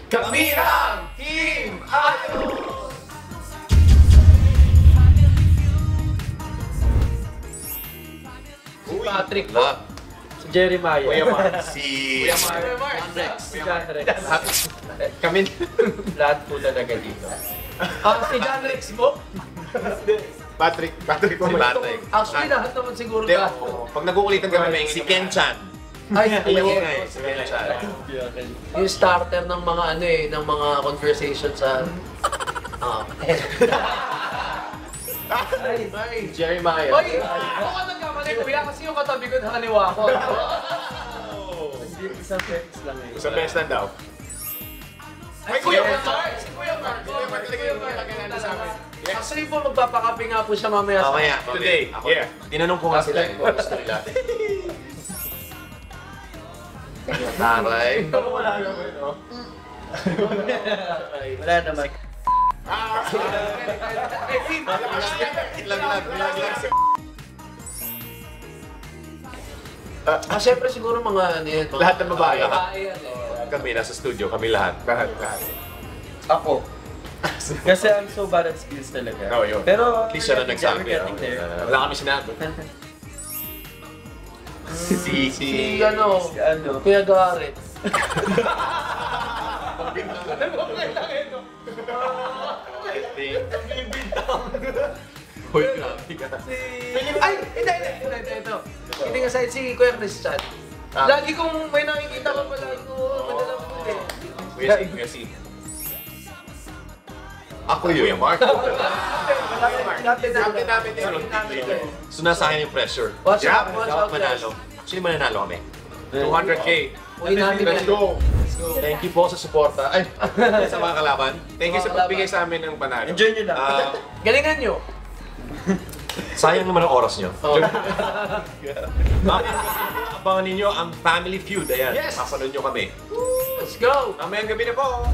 Kami ang Team Ayos! Si Patrick po. Si Jeremiah. Kuya Mark. Si John Rex. Kami. Lahat po talaga dito. Si John Rex mo? Patrick Si po. Patrick. Actually, lahat naman siguro Hindi, lahat. Pag nag-uulitan kami, may Si Ken Chan. Ay, Si Ken Chan. yung starter ng mga ano eh, ng mga conversation sa... Ay, Jeremiah. Oy! Ako ka nagkamali kuya kasi yung katabi ko nakaniwa ko. Isang text lang eh. Sa best na daw. Ay, Kuya Mark! Si Kuya Mark! Kuya Mark! Actually po, magpapakape nga po siya mamaya sa... Mamaya. Today. Yeah. Tinanong ko nga sila yung gusto nila. Taray. Pero wala naman, no? Wala naman. Siyempre siguro mga ano yan. Lahat ng babae. Babae yan eh. Kami, nasa studio, kami lahat. Lahat. Ako. Kasi I'm so bad at skills talaga. Oh, yun. Pero, At least siya na nagsabi. we're getting there. Wala kami sinabi. Si ano, Kuya Garrett. Hoy, grabe ka. Ay! Hindi! Ito. Hindi nga sa'yo si Kuya Christian. Lagi kong may nakikita ko palagi ko, madalang ko eh. Kuya si. Ako yun. Kuya Mark. Dati namin So nasa akin yung pressure. Watch out, Dapat manalo. Actually, mananalo kami. 200K. Uy namin Let's go. Thank you po sa suporta. Ay, sa mga kalaban. Thank you sa pagbigay sa amin ng panalo. Enjoy nyo lang. Galingan nyo. Sayang naman ang oras nyo. Abangan ninyo ang Family Feud. Ayan, Yes! mapanood nyo kami. Let's go! Mamayang gabi na po.